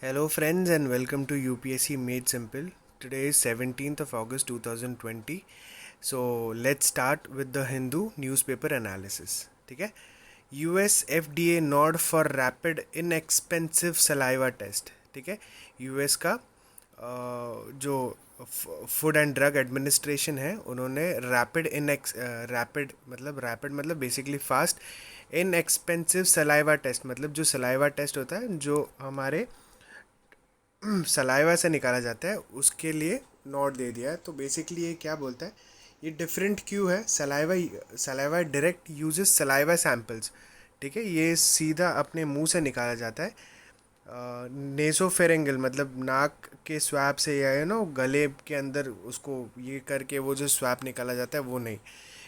Hello friends and welcome to UPSC Made Simple. Today is 17th of August 2020. So let's start with the Hindu newspaper analysis. ठीक है. US FDA nod for rapid inexpensive saliva test. ठीक है. US का जो food and drug administration है उन्होंने rapid मतलब basically fast inexpensive saliva test मतलब जो सलाइवा टेस्ट होता है जो हमारे सलाइवा से निकाला जाता है उसके लिए नोट दे दिया है. तो बेसिकली ये क्या बोलता है, ये डिफरेंट क्यों है. Saliva direct uses saliva samples. ठीक है, ये सीधा अपने मुंह से निकाला जाता है. नेसोफेरेंगल मतलब नाक के स्वैप से या गले के अंदर उसको ये करके वो जो स्वैप निकाला जाता है वो नहीं.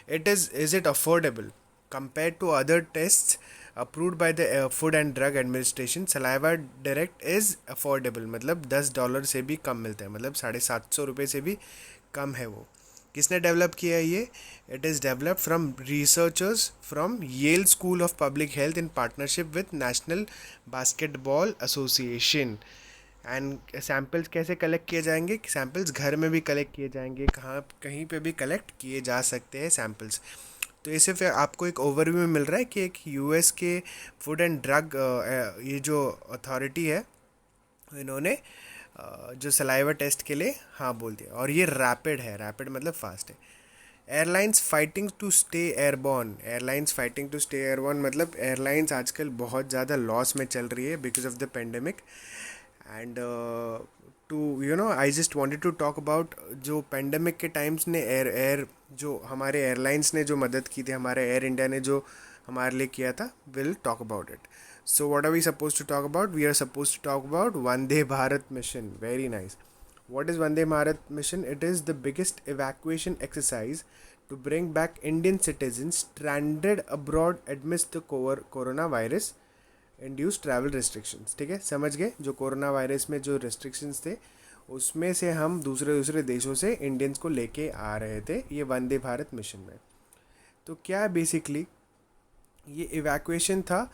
Is it affordable compare to other test approved by the food and drug administration. Saliva direct is affordable मतलब $10 से भी कम मिलता है, मतलब $750 से भी कम है वो. किसने डेवलप किया है ये? It is developed from researchers from Yale School of Public Health in partnership with National Basketball Association. And samples कैसे कलेक्ट किए जाएंगे? सैम्पल्स घर में भी कलेक्ट किए जाएंगे, कहीं पे भी कलेक्ट किए जा सकते हैं सैम्पल्स. तो इससे फिर आपको एक ओवरव्यू में मिल रहा है कि एक यूएस के फूड एंड ड्रग ये जो अथॉरिटी है इन्होंने जो सलाइवा टेस्ट के लिए हाँ बोल दिया. और ये रैपिड है, रैपिड मतलब फास्ट है. Airlines fighting to stay airborne. Airlines fighting to stay airborne मतलब एयरलाइंस आजकल बहुत ज़्यादा लॉस में चल रही है because of the pandemic. And two I just wanted to talk about जो पेंडेमिक के टाइम्स ने एयर जो हमारे एयरलाइंस ने जो मदद की थी, हमारे एयर इंडिया ने जो हमारे लिए किया था. Will talk about it. So what are we suppose to talk about? We are suppose to talk about Vande Bharat mission. Very nice. What is Vande Bharat mission? It is the biggest evacuation exercise to bring back Indian citizens stranded abroad amidst the coronavirus induced travel restrictions. ठीक है, समझ गए? जो corona virus में जो restrictions थे उसमें से हम दूसरे देशों से इंडियंस को लेके आ रहे थे ये वंदे भारत मिशन में. तो क्या बेसिकली ये इवैक्यूएशन था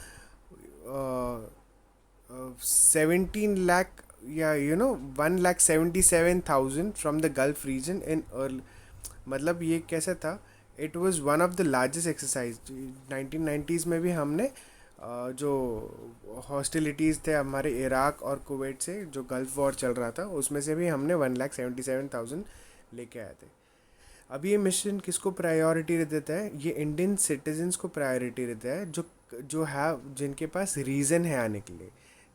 17 लाख या 1,77,000 from the Gulf region in early. मतलब ये कैसा था? It was one of the largest exercise. 1990s में भी हमने जो हॉस्टिलिटीज़ थे हमारे इराक और कुवैत से, जो गल्फ वॉर चल रहा था, उसमें से भी हमने 1,77,000 लेके आए थे. अब ये मिशन किसको प्रायोरिटी देता है? ये इंडियन सिटीजन्स को प्रायोरिटी देता है जो जो है जिनके पास रीज़न है आने के लिए,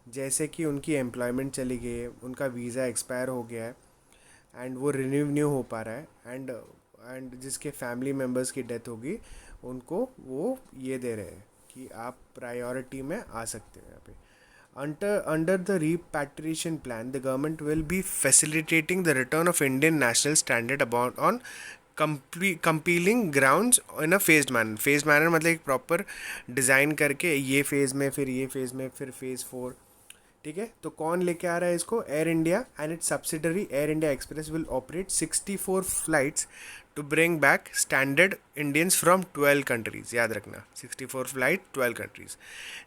जैसे कि उनकी एम्प्लॉयमेंट चली गई है, उनका वीज़ा एक्सपायर हो गया है एंड वो रिन्यू नहीं हो पा रहा है, एंड जिसके फैमिली मेम्बर्स की डेथ होगी उनको वो ये दे रहे हैं कि आप प्रायोरिटी में आ सकते हो यहाँ पे. Under the repatriation plan, the government will be facilitating the return of Indian nationals stranded abroad on compelling grounds in a phased manner. Phased manner मतलब एक प्रॉपर डिज़ाइन करके ये फेज़ में, फिर ये फेज़ में, फिर फेज़ 4. ठीक है, तो कौन लेके आ रहा है इसको? Air India and its subsidiary Air India Express will operate 64 flights to bring back standard Indians from 12 countries. याद रखना, 64 flight 12 countries.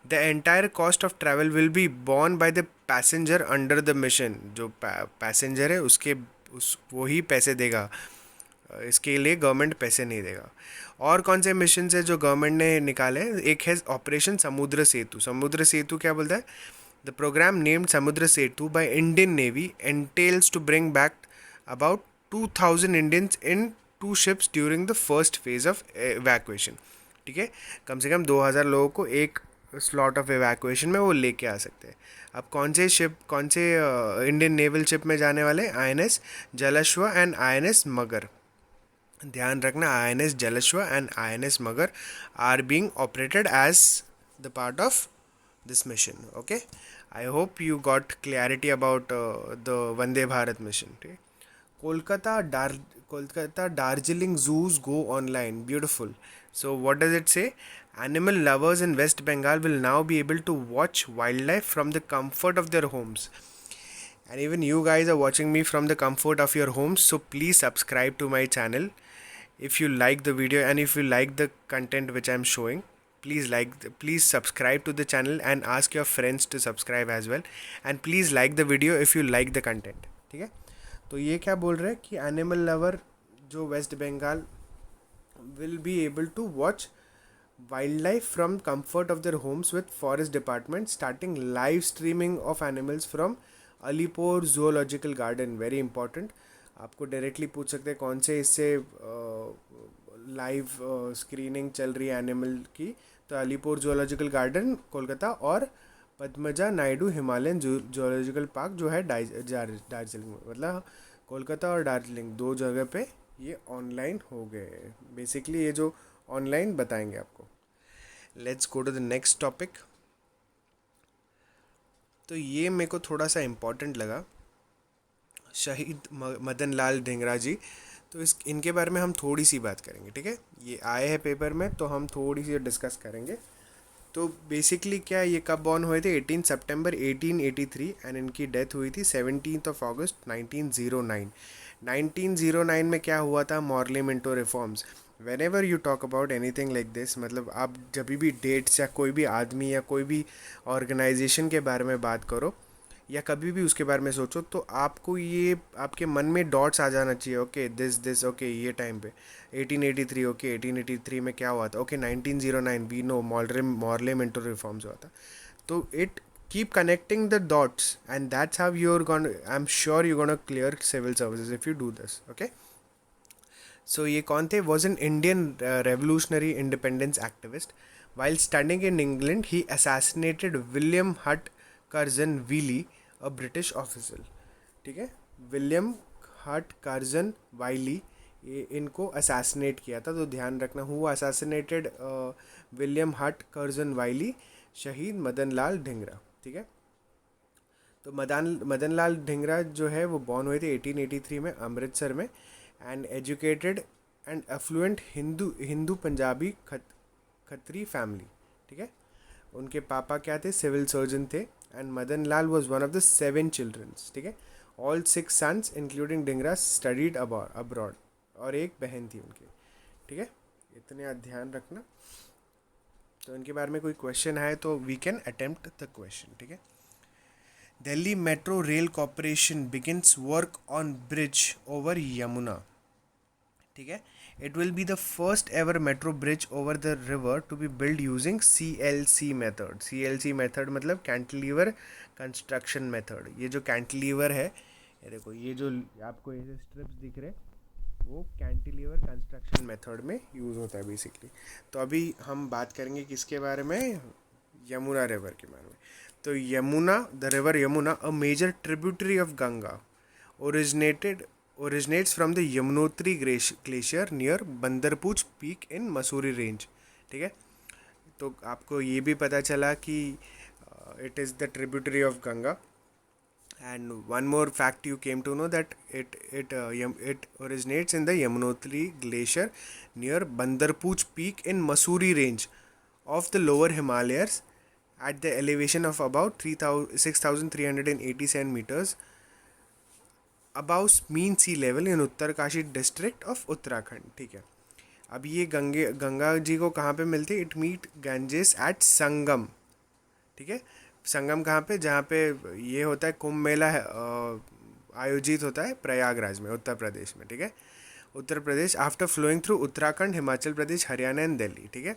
The entire cost of travel will be borne by the passenger under the mission. जो passenger है उसके वो ही पैसे देगा, इसके लिए गवर्नमेंट पैसे नहीं देगा. और कौन से मिशन है जो गवर्नमेंट ने निकाले? एक है ऑपरेशन समुद्र सेतु. समुद्र सेतु क्या बोलता है? The program named Samudra Setu by Indian Navy entails to bring back about 2,000 Indians in 2 ships during the first phase of evacuation. ठीक है, कम से कम 2,000 लोगों को एक स्लॉट ऑफ एवैक्यूएशन में वो लेके आ सकते हैं. अब कौन से इंडियन नेवल शिप में जाने वाले? INS जलश्व एंड INS मगर. ध्यान रखना, INS Jalashwa and INS Magar are being operated as the part of this mission. Okay, I hope you got clarity about the Vande Bharat mission. Okay? Kolkata Darjeeling zoos go online. Beautiful. So what does it say? Animal lovers in West Bengal will now be able to watch wildlife from the comfort of their homes. And even you guys are watching me from the comfort of your homes, so please subscribe to my channel if you like the video and if you like the content which I'm showing. please subscribe to the channel and ask your friends to subscribe as well, and please like the video if you like the content. ठीक है, तो ये क्या बोल रहे हैं कि animal lover जो West Bengal will be able to watch wildlife from comfort of their homes with forest department starting live streaming of animals from Alipur zoological garden. Very important, आपको डायरेक्टली पूछ सकते हैं कौन से इससे लाइव स्क्रीनिंग चल रही है एनिमल की, तो अलीपुर zoological गार्डन कोलकाता और Padmaja Naidu Himalayan zoological park जो है दार्जिलिंग में, मतलब कोलकाता और दार्जिलिंग दो जगह पे ये ऑनलाइन हो गए. बेसिकली ये जो ऑनलाइन बताएंगे आपको. Let's go to the next topic. तो ये मेरे को थोड़ा सा इम्पोर्टेंट लगा, शहीद मदन लाल ढींगरा जी. तो इनके बारे में हम थोड़ी सी बात करेंगे. ठीक है, ये आए हैं पेपर में तो हम थोड़ी सी डिस्कस करेंगे. तो बेसिकली क्या, ये कब बॉर्न हुए थे? 18 सितंबर 1883 एंड इनकी डेथ हुई थी 17 अगस्त 1909. 1909 में क्या हुआ था? Morley Minto reforms. When ever you talk about anything like this, मतलब आप जब भी डेट्स या कोई भी आदमी या कोई भी ऑर्गेनाइजेशन के बारे में बात करो या कभी भी उसके बारे में सोचो, तो आपको ये आपके मन में डॉट्स आ जाना चाहिए. ओके दिस ओके ये टाइम पे 1883, ओके 1883 में क्या हुआ था? Okay 1909 we know Morley Minto reforms हुआ था. तो it keep connecting the dots and that's how I'm sure you're gonna clear civil services if you do this. Okay, so ye kaun the? Was an Indian revolutionary independence activist. While studying in England he assassinated William Hutt Curzon Wheely, a British official. ठीक है, William हट Curzon वाइली इनको assassinate किया था. तो ध्यान रखना, who assassinated William हट कर्जन वाइली? शहीद मदन लाल ढींगरा. ठीक है, तो मदन लाल ढींगरा जो है वो बॉर्न हुए थे 1883 में अमृतसर में. And educated and affluent Hindu Punjabi Khatri family. ठीक है, उनके पापा क्या थे? सिविल सर्जन थे. And Madan Lal was one of the 7 childrens. ठीक है, all 6 sons including Dhingra studied abroad, और एक बहन थी उनकी. ठीक है, इतने ध्यान रखना. तो इनके बारे में कोई क्वेश्चन है तो we can attempt the question. ठीक है, Delhi metro rail corporation begins work on bridge over Yamuna. ठीक है, it will be the first ever metro bridge over the river to be built using CLC method. CLC method मतलब cantilever construction method. ये जो cantilever है, ये देखो, ये जो आपको ऐसे स्ट्रिप्स दिख रहे वो कैंटिलीवर कंस्ट्रक्शन मेथड में यूज़ होता है बेसिकली. तो अभी हम बात करेंगे किसके बारे में? यमुना रिवर के बारे में. तो Yamuna, the river Yamuna, a major tributary of Ganga, originates from the Yamunotri glacier near Bandarpunch peak in Mussoorie range. ठीक है, तो आपको ये भी पता चला कि it is the tributary of Ganga. And one more fact you came to know that it originates in the Yamunotri glacier near Bandarpunch peak in Mussoorie range of the lower Himalayas at the elevation of about 6,387 meters above mean sea level in Uttarkashi district of Uttarakhand. ठीक है, अब ये गंगा जी को कहाँ पे मिलती है? It meet गंजेस eight संगम. ठीक है, संगम कहाँ पे? जहाँ पे ये होता है कुंभ मेला आयोजित होता है प्रयागराज में, उत्तर प्रदेश में. ठीक है, Uttar Pradesh after flowing through Uttarakhand, Himachal Pradesh, Haryana and Delhi. ठीक है,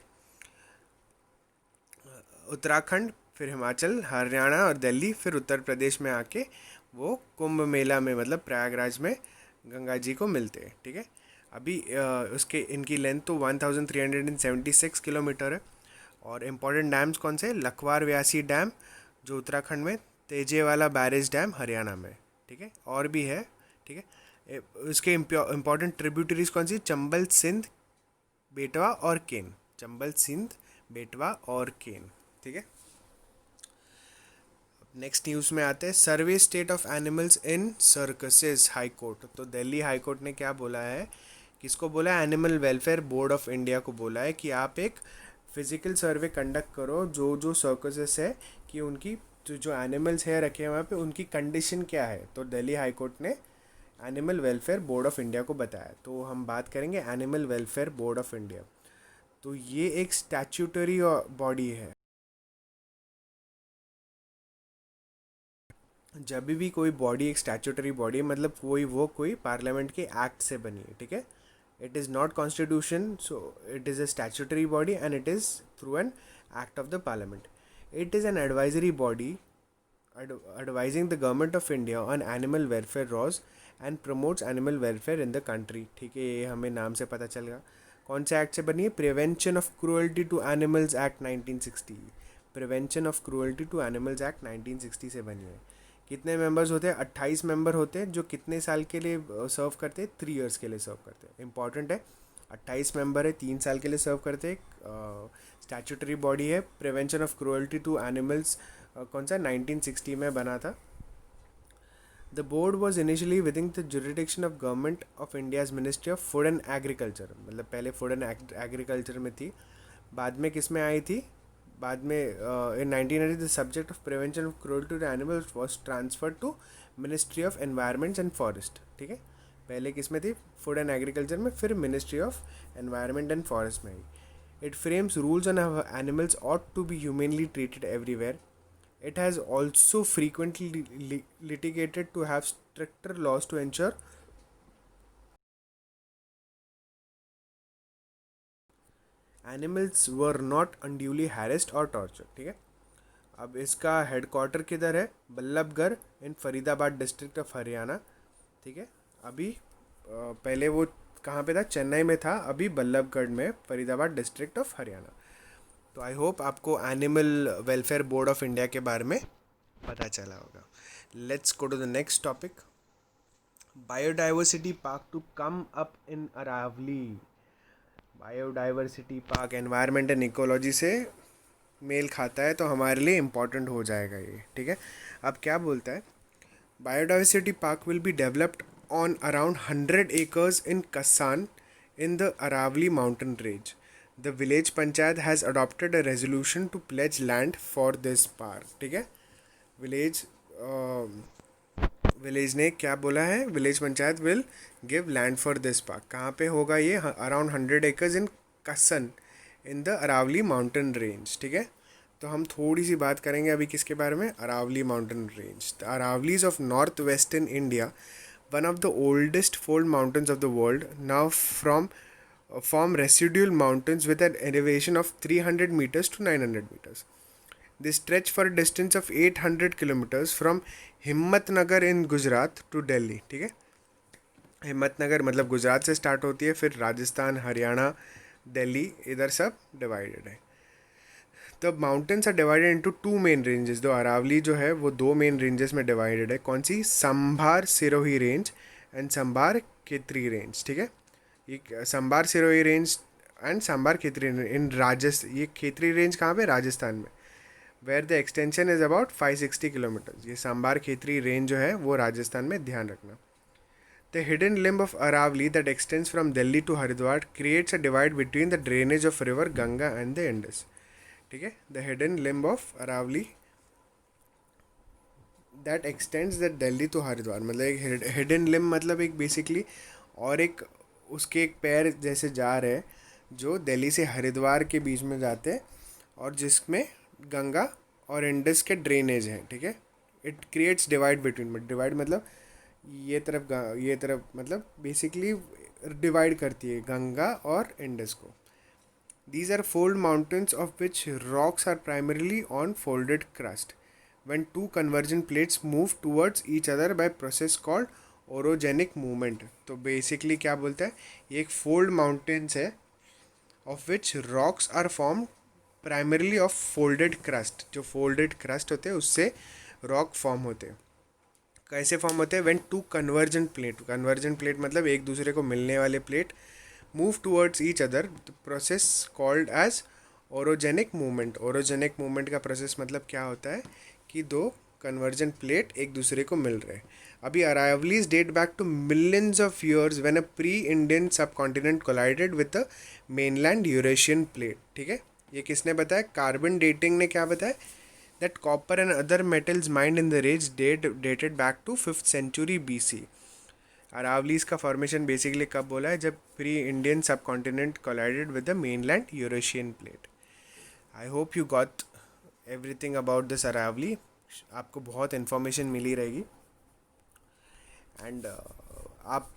उत्तराखंड, फिर हिमाचल, हरियाणा और दिल्ली, फिर उत्तर प्रदेश में आके वो कुंभ मेला में मतलब प्रयागराज में गंगा जी को मिलते हैं. ठीक है, अभी उसके इनकी लेंथ तो 1376 किलोमीटर है. और इम्पॉर्टेंट डैम्स कौन से? लखवार व्यासी डैम जो उत्तराखंड में, तेजेवाला बैरेज डैम हरियाणा में. ठीक है, और भी है. ठीक है, उसके इम्पॉर्टेंट ट्रिब्यूटरीज कौन सी? चंबल, सिंध, बेटवा और केन. चंबल, सिंध, बेटवा और केन. ठीक है, नेक्स्ट न्यूज़ में आते हैं. Survey state of animals in circuses high court. तो दिल्ली हाई कोर्ट ने क्या बोला है? किसको बोला है? Animal welfare board of India को बोला है कि आप एक फिजिकल सर्वे कंडक्ट करो जो सर्कसेस है, कि उनकी जो एनिमल्स है रखे हैं वहाँ पे उनकी कंडीशन क्या है. तो दिल्ली हाई कोर्ट ने animal welfare board of India को बताया. तो हम बात करेंगे animal welfare board of India. तो ये एक स्टैट्यूटरी बॉडी है। जब भी कोई बॉडी एक स्टैट्यूटरी बॉडी है मतलब कोई पार्लियामेंट के एक्ट से बनी है, ठीक है। It is not constitution, so it is a statutory body and it is through an act of the parliament. It is an advisory body advising the government of India on animal welfare laws and promotes animal welfare in the country। ठीक है, ये हमें नाम से पता चल गया। कौन से एक्ट से बनी है? Prevention of cruelty to animals act 1960। Prevention of cruelty to animals act 1960 से बनी है। कितने मेंबर्स होते हैं? 28 मेंबर होते हैं, जो कितने साल के लिए सर्व करते हैं? 3 ईयर्स के लिए सर्व करते हैं। इंपॉर्टेंट है, 28 मेंबर है, 3 साल के लिए सर्व करते हैं। स्टैट्यूटरी बॉडी है। Prevention of cruelty to animals कौन सा 1960 में बना था। The board was initially within the jurisdiction of government of India's ministry of food and agriculture, मतलब पहले फूड एंड एग्रीकल्चर में थी, बाद में किस में आई थी? बाद में in 1980 the subject of prevention of cruelty to animals was transferred to ministry of environment and forest. ठीक है, पहले किस में थी? फूड एंड एग्रीकल्चर में, फिर ministry of environment and forest में आई। It frames rules on animals ought to be humanely treated everywhere. It has also frequently litigated to have stricter laws to ensure animals were not unduly harassed or tortured। ठीक है, अब इसका headquarter किधर है? बल्लभगढ़ इन Faridabad district of Haryana. ठीक है, अभी पहले वो कहाँ पे था? चेन्नई में था, अभी बल्लभगढ़ में, फरीदाबाद डिस्ट्रिक्ट ऑफ हरियाणा। तो आई होप आपको animal welfare board of India के बारे में पता चला होगा। Let's go to the next topic. Biodiversity park to come up in Aravalli. Biodiversity park environment and ecology से मेल खाता है, तो हमारे लिए इम्पॉर्टेंट हो जाएगा ये। ठीक है, अब क्या बोलता है? Biodiversity park will be developed on around 100 acres in Kassan in the Aravali mountain range. The village panchayat has adopted a resolution to pledge land for this park। ठीक है, विलेज ने क्या बोला है? Village panchayat will give land for this park. कहाँ पे होगा ये? Around 100 acres in Kasan in the Aravalli mountain range. ठीक है, तो हम थोड़ी सी बात करेंगे अभी किसके बारे में? Aravalli mountain range. The Aravallis of north western India, one of the oldest fold mountains of the world, now form residual mountains with an elevation of 300 meters to 900 meters. They stretch for a distance of 800 kilometers from Himmatnagar in Gujarat to Delhi। ठीक है, हिम्मतनगर मतलब गुजरात से start होती है, फिर राजस्थान, हरियाणा, दिल्ली, इधर सब divided है। The mountains are divided into 2 main ranges. दो अरावली जो है वो 2 मेन रेंजेस में डिवाइडेड है। कौन सी? संभार सिरोही रेंज एंड संभार खेत्री रेंज। ठीक है, ये संभार सिरोही रेंज एंड संभार खेत्री इन राजस्थान। ये खेत्री रेंज कहाँ पे? राजस्थान में, where the extension is about 560 kilometres. ये संभार खेत्री रेंज जो है वो राजस्थान में, ध्यान रखना। The hidden limb of Aravalli that extends from Delhi to Haridwar creates a divide between the drainage of river Ganga and the Indus. ठीक है, the hidden limb of Aravalli that extends the Delhi to Haridwar, मतलब एक हिडन लिम्ब मतलब एक बेसिकली, और एक उसके एक पैर जैसे जा रहे हैं जो दिल्ली से हरिद्वार के बीच में जाते हैं, और जिसमें गंगा और इंडस के ड्रेनेज हैं। ठीक है, it creates divide between, divide मतलब ये तरफ मतलब बेसिकली डिवाइड करती है गंगा और इंडस को। These are fold mountains of which rocks are primarily on folded crust. When two convergent plates move towards each other by process called orogenic movement। तो basically क्या बोलता है? ये एक fold mountains है of which rocks are formed primarily of folded crust। जो folded crust होते हैं उससे rock form होते हैं। कैसे फॉर्म होते हैं? When two convergent plate मतलब एक दूसरे को मिलने वाले plate move towards each other, the process called as orogenic movement। orogenic movement का प्रोसेस मतलब क्या होता है? कि दो कन्वर्जेंट प्लेट एक दूसरे को मिल रहे हैं। अभी Aravallis date back to millions of years when a pre Indian subcontinent collided with the mainland Eurasian plate. ठीक है, ये किसने बताया? कार्बन डेटिंग ने क्या बताया? That copper and other metals mined in the range dated back to 5th century BC। Aravallis का formation basically कब बोला है, जब pre Indian subcontinent collided with the mainland Eurasian plate. I hope you got everything about this Aravalli. आपको बहुत information मिली रहेगी. And आप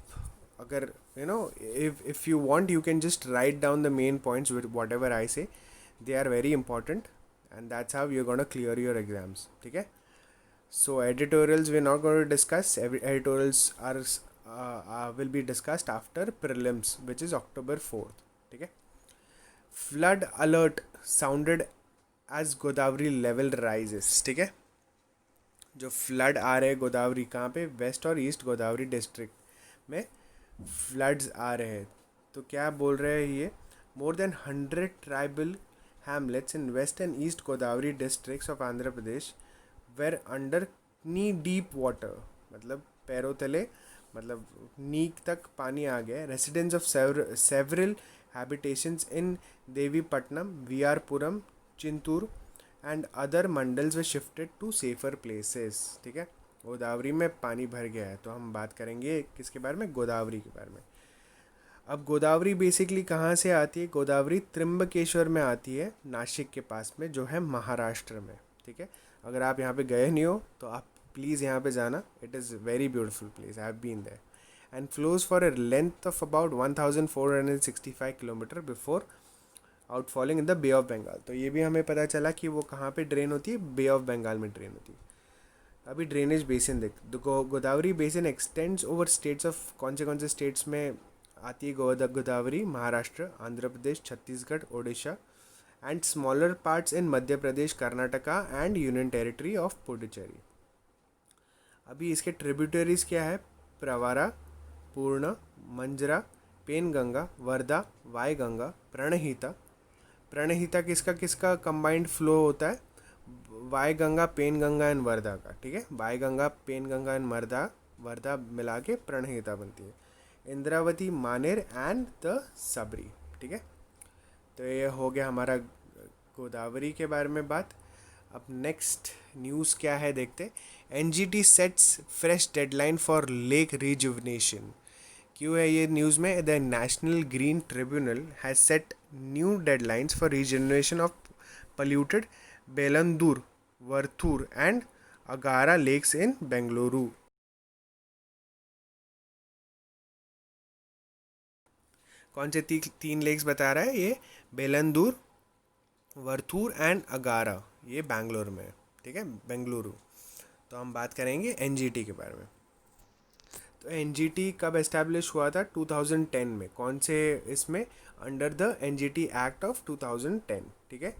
अगर if you want, you can just write down the main points with whatever I say. They are very important, and that's how you're going to clear your exams. ठीक है. So editorials we're not going to discuss. Editorials will be discussed after prelims, which is October 4th. ठीक है. Flood alert sounded as Godavari level rises. ठीक है. जो flood आ रहे हैं गोदावरी, कहाँ पे, वेस्ट और ईस्ट गोदावरी डिस्ट्रिक्ट में फ्लड्स आ रहे हैं. तो क्या बोल रहे हैं ये, more than 100 tribal hamlets in west and east Godavari districts of Andhra Pradesh were under knee deep water. मतलब पैरों तले, मतलब नी तक पानी आ गया. Residents of several habitations in Devipatnam, VR Puram, Chintoor and other mandals they shifted to safer places. ठीक है. गोदावरी में पानी भर गया है, तो हम बात करेंगे किसके बारे में, गोदावरी के बारे में. अब गोदावरी बेसिकली कहाँ से आती है, गोदावरी त्र्यंबकेश्वर में आती है, नासिक के पास में, जो है महाराष्ट्र में. ठीक है. अगर आप यहाँ पे गए नहीं हो तो आप प्लीज़ यहाँ पे जाना. It is very beautiful place. I have been there. And flows for a length of about 1465 kilometre before outfalling in the bay of Bengal. तो ये भी हमें पता चला कि वो कहाँ पे ड्रेन होती है, बे ऑफ बंगाल में ड्रेन होती है. अभी ड्रेनेज बेसिन देख. Godavari basin extends over states of, कौन से स्टेट्स में आती है Godavari, Maharashtra, Andhra Pradesh, Chhattisgarh, Odisha and smaller parts in Madhya Pradesh, Karnataka and union territory of Puducherry. अभी इसके ट्रिब्यूटरीज क्या है, प्रवारा, पूर्ण, मंजरा, पेनगंगा, वर्धा, वाईगंगा, प्रणहिता. प्रणहिता किसका किसका कंबाइंड फ्लो होता है, वाईगंगा, पेनगंगा एंड वर्धा का. ठीक है. वाईगंगा, पेनगंगा एंड वर्धा मिला के प्रणहिता बनती है. इंद्रावती, मानेर एंड द सबरी. ठीक है. तो ये हो गया हमारा गोदावरी के बारे में बात. अब नेक्स्ट न्यूज़ क्या है देखते. NGT sets fresh deadline for lake rejuvenation. क्यों है ये न्यूज़ में, the national green tribunal has set new deadlines for regeneration of polluted Belandur, Varthur and Agara lakes in Bengaluru. कौन से तीन लेक्स बता रहा है ये, बेलंदूर, वर्थूर एंड अगारा. ये बैंगलोर में. ठीक है, बेंगलुरु. तो हम बात करेंगे एनजीटी के बारे में. तो एनजीटी कब एस्टैब्लिश हुआ था, 2010 में. कौन से इसमें, under the NGT act of 2010. ठीक है.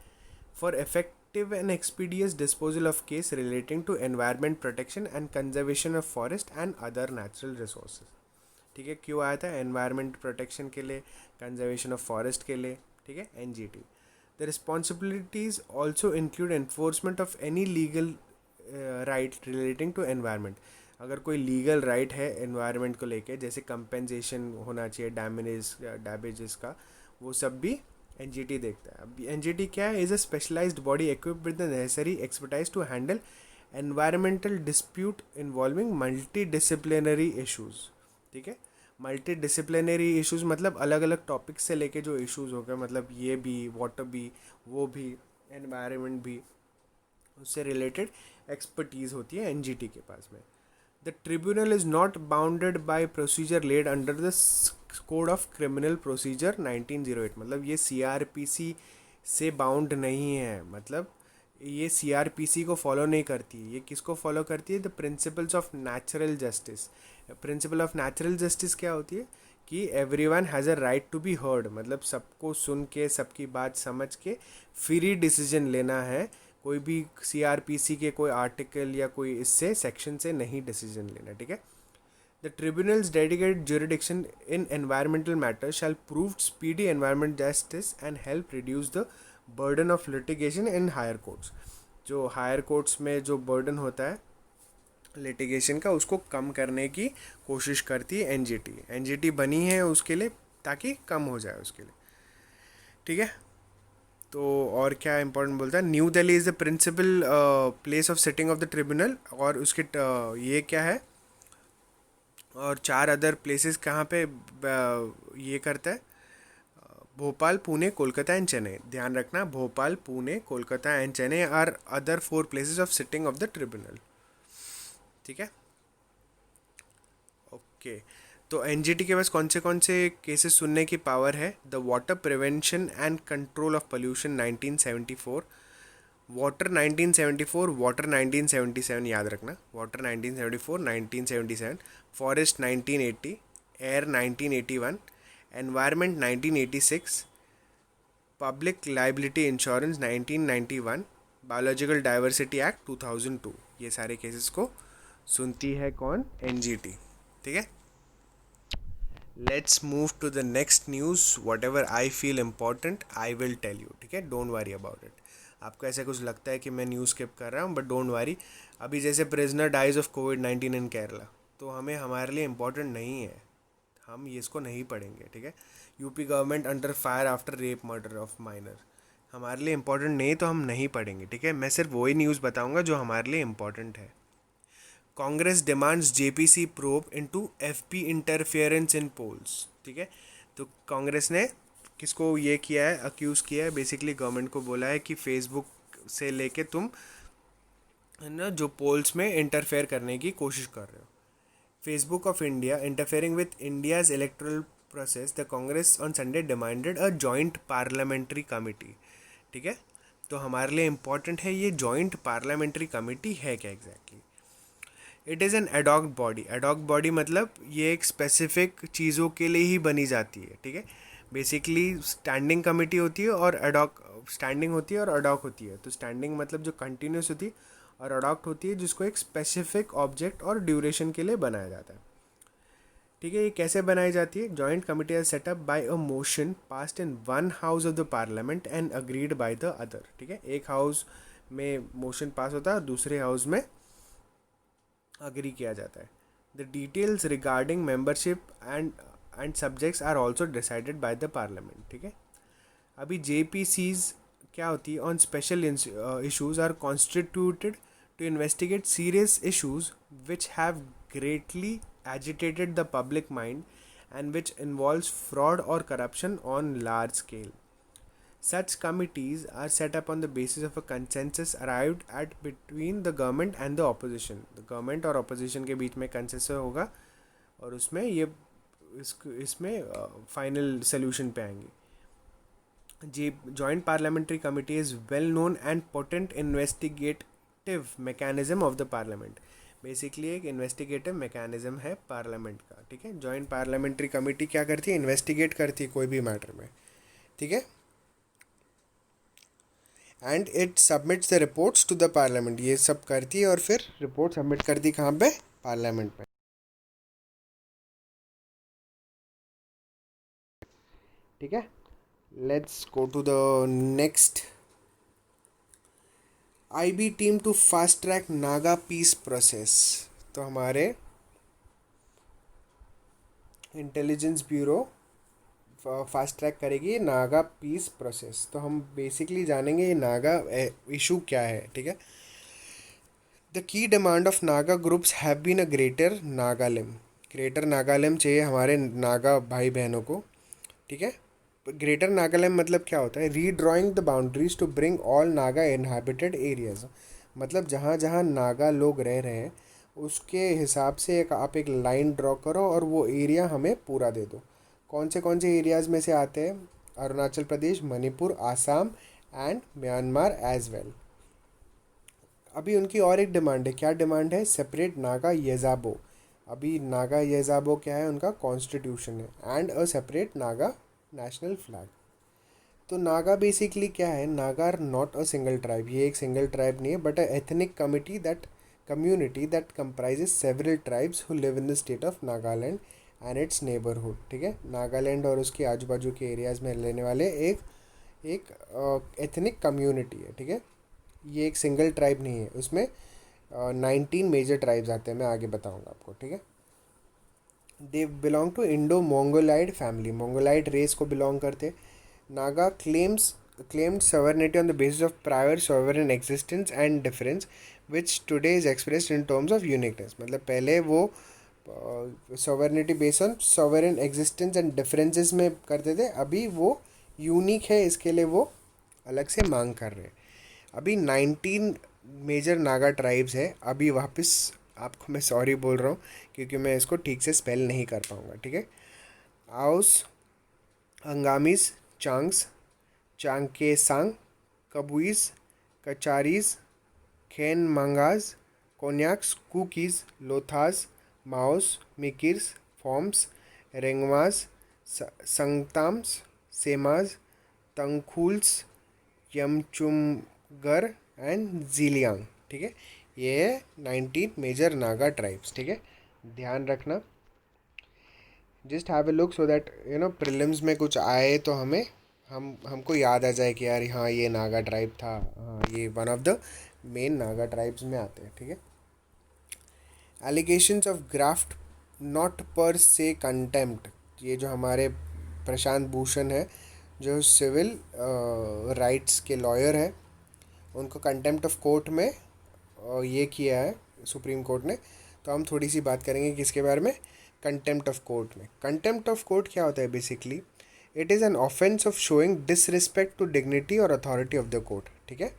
For effective and expeditious disposal of case relating to environment protection and conservation of forest and other natural resources. ठीक है. क्यों आया था, एनवायरमेंट प्रोटेक्शन के लिए, कंजर्वेशन ऑफ फॉरेस्ट के लिए. ठीक है, NGT. The responsibilities also include enforcement of any legal right relating to environment. अगर कोई लीगल राइट है एनवायरमेंट को लेके, जैसे कंपेंसेशन होना चाहिए डैमेजेस का, वो सब भी एनजीटी देखता है. अब एनजीटी क्या है, is a specialised body equipped with the necessary expertise to handle environmental dispute involving multidisciplinary issues. ठीक है. मल्टी डिसिप्लिनरी इशूज़ मतलब अलग अलग टॉपिक्स से लेके जो इशूज़ हो गए, मतलब ये भी, वाटर भी, वो भी, एनवायरनमेंट भी, उससे रिलेटेड एक्सपर्टीज़ होती है एनजीटी के पास में. The tribunal is not bounded by procedure laid under the code of criminal procedure 1908. मतलब ये सीआरपीसी से बाउंड नहीं है. मतलब ये सीआरपीसी को फॉलो नहीं करती. ये किसको फॉलो करती है, the principles of natural justice. Principle of natural justice क्या होती है कि everyone has a right to be heard. मतलब सबको सुन के, सबकी बात समझ के फ्री डिसीजन लेना है. कोई भी सीआरपीसी के कोई आर्टिकल या कोई इससे सेक्शन से नहीं डिसीजन लेना. ठीक है. The tribunal's dedicated jurisdiction in environmental matters shall prove speedy environment justice and help reduce the burden of litigation in higher courts. जो हायर कोर्ट्स में जो बर्डन होता है लिटिगेशन का, उसको कम करने की कोशिश करती है एनजीटी. एनजीटी बनी है उसके लिए, ताकि कम हो जाए उसके लिए. ठीक है. तो और क्या इंपॉर्टेंट बोलता है, new Delhi is the principal place of sitting of the tribunal. और उसके ये क्या है, और 4 अदर प्लेसेस कहाँ पे ये करता है, भोपाल, पुणे, कोलकाता एंड चेन्नई। ध्यान रखना, Bhopal, Pune, Kolkata and Chennai are other 4 places of sitting of the tribunal. ठीक है, ओके। तो एनजीटी के पास कौन से केसेस सुनने की पावर है? The water prevention and control of pollution 1974, water 1974, water 1977, याद रखना, water 1974, 1977, forest 1980, air 1981, environment 1986, public liability insurance 1991, biological diversity act 2002। ये सारे केसेस को सुनती है कौन? एनजीटी। ठीक है, let's move to the next news. Whatever I feel important I will tell you. ठीक है, डोंट वरी अबाउट इट। आपको ऐसा कुछ लगता है कि मैं न्यूज़ स्किप कर रहा हूँ, बट डोंट वरी। अभी जैसे प्रिजनर डाइज ऑफ कोविड-19 इन केरला, तो हमारे लिए इम्पॉर्टेंट नहीं है, हम ये इसको नहीं पढ़ेंगे। ठीक है, UP government under fire after rape murder of minor, हमारे लिए इम्पॉर्टेंट नहीं, तो हम नहीं पढ़ेंगे। ठीक है, मैं सिर्फ वही न्यूज़ बताऊंगा जो हमारे लिए इम्पॉर्टेंट है। Congress demands JPC probe into FP interference in polls. ठीक है, तो कांग्रेस ने किसको ये किया है, अक्यूज़ किया है, बेसिकली गवर्नमेंट को बोला है कि फेसबुक से लेके तुम है ना जो पोल्स में इंटरफेयर करने की कोशिश कर रहे हो। Facebook of India interfering with India's erectile process, the Congress on Sunday demanded a joint parliamentary committee. ठीक है, तो हमारे लिए इम्पॉर्टेंट है ये जॉइंट पार्लियामेंट्री कमिटी है क्या exactly. It is N ad hoc body. Ad hoc body मतलब ये एक स्पेसिफिक चीज़ों के लिए ही बनी जाती है। ठीक है, बेसिकली स्टैंडिंग कमेटी होती है और एडॉक, स्टैंडिंग होती है और अडॉक होती है। तो स्टैंडिंग मतलब जो कंटिन्यूस होती है, और अडॉक्ट होती है जिसको एक स्पेसिफिक ऑब्जेक्ट और ड्यूरेशन के लिए बनाया जाता है। ठीक है, ये कैसे बनाई जाती है? Joint committee is set up by a motion passed in one house of the parliament and agreed by the other. ठीक है, एक हाउस में मोशन पास होता है और दूसरे हाउस में अग्री किया जाता है। The details regarding membership and subjects are also decided by the parliament. ठीक है, अभी जेपीसीज क्या होती है? On special issues are constituted to investigate serious issues which have greatly agitated the public mind and which involves fraud or corruption on large scale. Such committees are set up on the basis of a consensus arrived at between the government and the opposition. The government और opposition के बीच में consensus होगा और उसमें ये इसमें final solution पे आएंगे। Joint Parliamentary Committee is well known and potent investigative mechanism of the parliament. Basically एक इन्वेस्टिगेटिव मैकेनिज्म है पार्लियामेंट का। ठीक है, जॉइंट पार्लियामेंट्री कमेटी क्या करती है? इन्वेस्टिगेट करती है कोई भी मैटर में। ठीक है, and it submits the reports to the parliament. ये सब करती है और फिर रिपोर्ट सबमिट करती कहाँ पे? पार्लियामेंट में। ठीक है, let's go to the next. IB team to fast track Naga peace process. तो हमारे इंटेलिजेंस ब्यूरो फास्ट ट्रैक करेगी नागा पीस प्रोसेस। तो हम बेसिकली जानेंगे ये नागा इशू क्या है। ठीक है, the key demand of Naga groups have been a greater Nagalim. Greater Nagalim चाहिए हमारे नागा भाई बहनों को। ठीक है, ग्रेटर नागालैंड मतलब क्या होता है? Redrawing the boundaries to bring all Naga inhabited areas. मतलब जहाँ जहाँ नागा लोग रह रहे हैं उसके हिसाब से आप एक लाइन ड्रॉ करो और वो एरिया हमें पूरा दे दो। कौन से एरियाज़ में से आते हैं? Arunachal Pradesh, Manipur, Assam and Myanmar as well. अभी उनकी और एक डिमांड है। क्या डिमांड है? सेपरेट नागा येजाबो। अभी नागा येजाबो क्या है? उनका कॉन्स्टिट्यूशन है। And a separate Naga national flag. तो नागा बेसिकली क्या है? Naga are not a single tribe. ये एक सिंगल ट्राइब नहीं है but a ethnic community that comprises several tribes who live in the state of Nagaland and it's neighbourhood. ठीक है, नागालैंड और उसके आजू बाजू के एरियाज़ में रहने वाले एक एथनिक कम्युनिटी है। ठीक है, ये एक सिंगल ट्राइब नहीं है, उसमें 19 मेजर ट्राइब्स आते हैं। मैं आगे बताऊँगा आपको। ठीक है, they belong to Indo Mongoloid family. Mongoloid race को बिलोंग करते। Naga claimed sovereignty on the basis of prior sovereign existence and difference which today is expressed in terms of uniqueness। मतलब पहले वो sovereignty based on sovereign existence and differences में करते थे, अभी वो यूनिक है, इसके लिए वो अलग से मांग कर रहे हैं। अभी 19 मेजर नागा ट्राइब्स है। अभी वापस आपको मैं सॉरी बोल रहा हूँ क्योंकि मैं इसको ठीक से स्पेल नहीं कर पाऊँगा, ठीक है। आओस, अंगामीज, चांग्स, चांगकेसांग, कबुइस, कचारीज, खेन मंगाज, कोन्याक्स, कुकीज़, लोथास, माओस, मिकिर्स, फॉर्म्स, रेंगमास, संगताम्स, सेमाज, तंगखुल्स, यमचुमगर एंड जीलियांग, ठीक है। ये है 19 मेजर नागा ट्राइब्स, ठीक है। ध्यान रखना, just have a look so that prelims में कुछ आए तो हमको याद आ जाए कि यार हाँ ये नागा ट्राइब था, हाँ ये one of the main Naga tribes में आते हैं, ठीक है। एलिगेशंस ऑफ ग्राफ्ट नॉट पर से कंटेम्प्ट, ये जो हमारे प्रशांत भूषण है जो सिविल राइट्स के लॉयर हैं, उनको कंटेम्प्ट ऑफ कोर्ट में ये किया है सुप्रीम कोर्ट ने। तो हम थोड़ी सी बात करेंगे किसके बारे में, कंटेम्प्ट ऑफ कोर्ट में। कंटेम्प्ट ऑफ कोर्ट क्या होता है basically, it is an offence of showing disrespect to dignity और अथॉरिटी ऑफ द कोर्ट, ठीक है।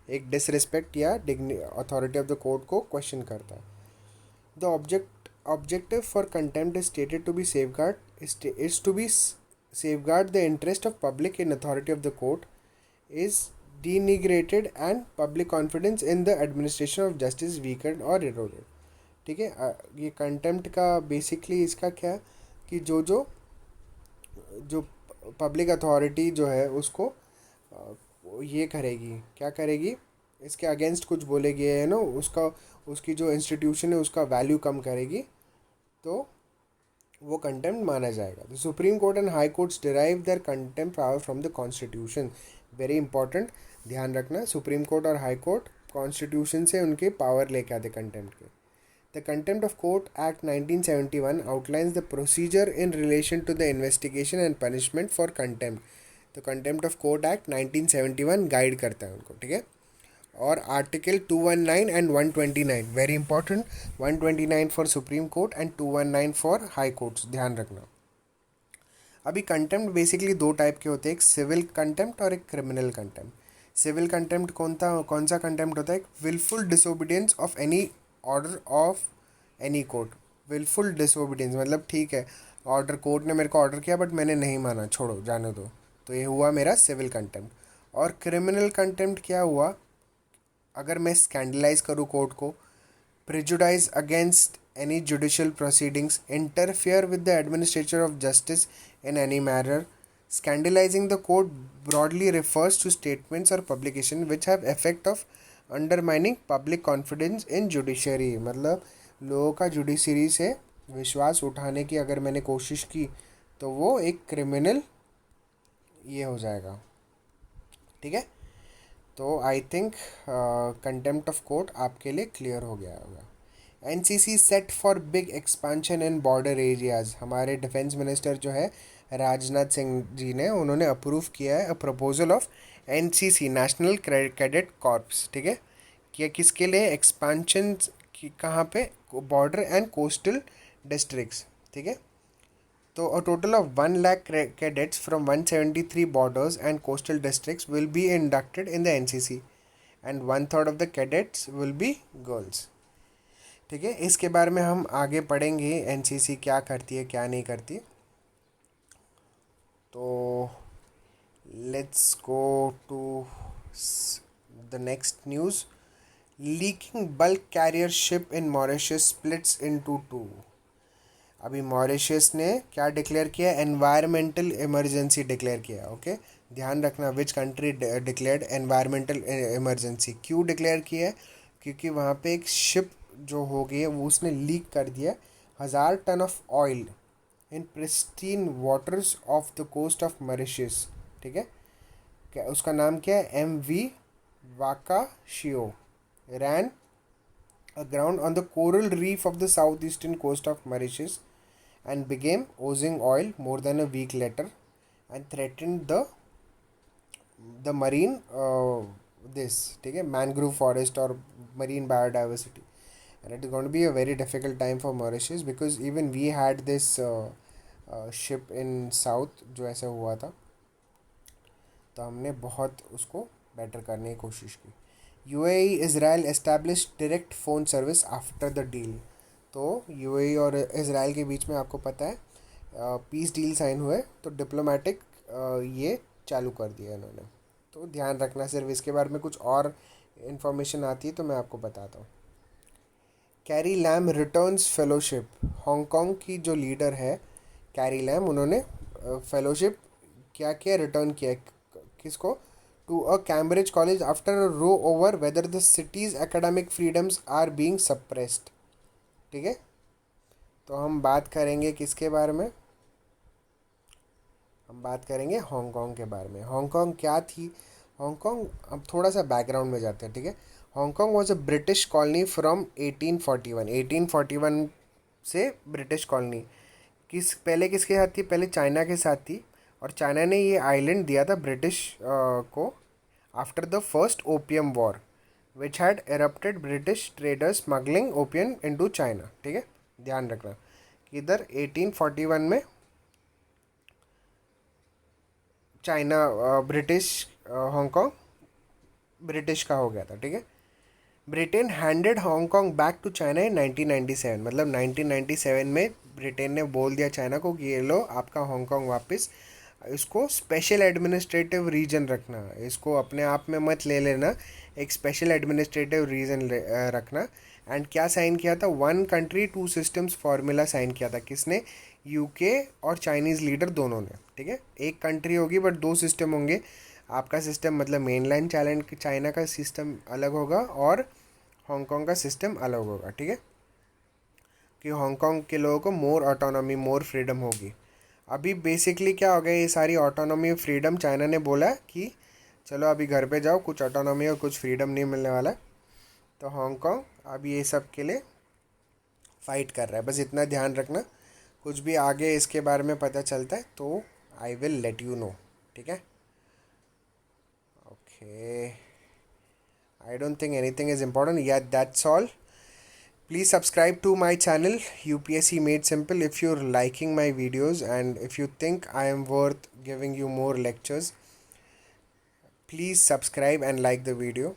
एक डिसरिस्पेक्ट या अथॉरिटी ऑफ द कोर्ट को क्वेश्चन करता है। The objective for contempt is stated to be safeguard the interest of public in authority of the court, is denigrated and public confidence in the administration of justice weakened or eroded, ठीक है। ये contempt का basically इसका क्या है कि जो public authority जो है उसको ये करेगी, क्या करेगी, इसके अगेंस्ट कुछ बोलेगी है ना, उसकी जो इंस्टीट्यूशन है उसका वैल्यू कम करेगी, तो वो कंटेम्प्ट माना जाएगा। The supreme court and high courts derive their contempt power from the constitution, very important, ध्यान रखना। सुप्रीम कोर्ट और हाई कोर्ट कॉन्स्टिट्यूशन से उनके पावर लेके आते कंटेम्प्ट के। The contempt of court act 1971 outlines the procedure in relation to the investigation and punishment for contempt. तो contempt of court act 1971 guide करता है उनको, ठीक है। और article 219 and 129 very important, 129 for supreme court and 219 for high courts, ध्यान रखना। अभी कंटेम्प्ट बेसिकली दो टाइप के होते हैं, एक सिविल कंटेम्प्ट और एक क्रिमिनल कंटेम्प्ट। सिविल कंटेम्प्ट कौन सा कंटेम्प्ट होता है, wilful disobedience of any order of any court. Wilful disobedience मतलब ठीक है, ऑर्डर कोर्ट ने मेरे को ऑर्डर किया बट मैंने नहीं माना, छोड़ो जाने दो, तो ये हुआ मेरा सिविल कंटेम्प्ट। और क्रिमिनल कंटेम्प्ट क्या हुआ, अगर मैं स्कैंडलाइज करूँ कोर्ट को, prejudice against any judicial proceedings, interfere with the administration of justice in any manner, scandalising the court broadly refers to statements or publication which have effect of undermining public confidence in judiciary। मतलब लोगों का judiciary से विश्वास उठाने की अगर मैंने कोशिश की तो वो एक क्रिमिनल ये हो जाएगा, ठीक है। तो I think contempt of court आपके लिए क्लियर हो गया होगा। NCC set for big expansion in border areas, हमारे डिफेंस मिनिस्टर जो है राजनाथ सिंह जी ने, उन्होंने अप्रूव किया है a proposal of NCC national cadet corps, ठीक है। कि किसके लिए एक्सपेंशन की, कहाँ पे, बॉर्डर एंड कोस्टल डिस्ट्रिक्ट्स, ठीक है। So a total of 1 lakh cadets from 173 borders and coastal districts will be inducted in the NCC and 1/3 of the cadets will be girls, ठीक है। इसके बारे में हम आगे पढ़ेंगे एनसीसी क्या करती है क्या नहीं करती। तो let's go to the next news. Leaking bulk carrier ship in Mauritius splits into two. अभी मॉरिशस ने क्या डिक्लेयर किया, एनवायरमेंटल इमरजेंसी डिक्लेयर किया, ओके। ध्यान रखना, which country declared environmental emergency, क्यों डिक्लेयर किया है, क्योंकि वहाँ पे एक शिप जो हो गई है वो उसने लीक कर दिया 1000 tonne of oil in pristine waters of the coast of Mauritius, ठीक है। क्या उसका नाम क्या है, MV वाकाशियो, rain aground on the coral reef of the southeastern coast of Mauritius and began oozing oil more than a week later and threatened the marine this, ठीक है, mangrove forest और marine biodiversity. and it is going to be a very difficult time for Mauritius because even we had this ship in south जो ऐसा हुआ था, तो हमने बहुत उसको बेटर करने की कोशिश की. UAE Israel establish direct phone service after the deal. तो यूएई और इज़राइल के बीच में आपको पता है पीस डील साइन हुए, तो डिप्लोमेटिक ये चालू कर दिया इन्होंने. तो ध्यान रखना, सिर्फ इसके बारे में कुछ और इन्फॉर्मेशन आती है तो मैं आपको बताता हूँ. Carrie Lam returns fellowship. Hong Kong की जो लीडर है कैरी लैम, उन्होंने फेलोशिप क्या किया, रिटर्न किया. किसको? To a Cambridge college after a row over whether the city's academic freedoms are being suppressed. ठीक है, तो हम बात करेंगे किसके बारे में? हम बात करेंगे हांगकांग के बारे में. हांगकांग क्या थी? हांगकांग, अब थोड़ा सा बैकग्राउंड में जाते हैं. ठीक है, Hong Kong was a British colony from 1841. 1841 से ब्रिटिश कॉलोनी. पहले किसके साथ थी? पहले चाइना के साथ थी, और चाइना ने ये आइलैंड दिया था ब्रिटिश को after the first opium war which had erupted British traders smuggling opium into China. ठीक है, ध्यान रखना कि इधर 1841 में चाइना ब्रिटिश हांगकांग ब्रिटिश का हो गया था. ठीक है, Britain handed Hong Kong back to China in 1997. मतलब 1997 में ब्रिटेन ने बोल दिया चाइना को कि ये लो आपका हांगकांग वापस. इसको स्पेशल एडमिनिस्ट्रेटिव रीजन रखना, इसको अपने आप में मत ले लेना, एक स्पेशल एडमिनिस्ट्रेटिव रीजन रखना. एंड क्या साइन किया था? One country two systems formula sign किया था. किसने? यूके और चाइनीज़ लीडर दोनों ने. ठीक है, एक कंट्री होगी बट दो सिस्टम होंगे. आपका सिस्टम मतलब मेन लाइन चाइना का सिस्टम अलग होगा और हांगकांग का सिस्टम अलग होगा. ठीक है, कि हांगकांग के लोगों को मोर ऑटोनॉमी, मोर फ्रीडम होगी. अभी बेसिकली क्या हो गया, ये सारी ऑटोनॉमी और फ्रीडम चाइना ने बोला कि चलो अभी घर पे जाओ, कुछ ऑटोनॉमी और कुछ फ्रीडम नहीं मिलने वाला. तो हांगकांग अभी ये सब के लिए फ़ाइट कर रहा है. बस इतना ध्यान रखना, कुछ भी आगे इसके बारे में पता चलता है तो I will let you know. ठीक है, okay. I don't think anything is important. Yeah, that's all. Please subscribe to my channel UPSC Made Simple if you're liking my videos, and if you think I am worth giving you more lectures, please subscribe and like the video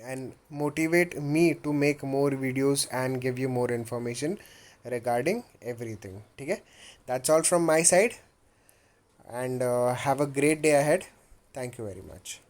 and motivate me to make more videos and give you more information regarding everything. Okay, that's all from my side, and have a great day ahead. Thank you very much.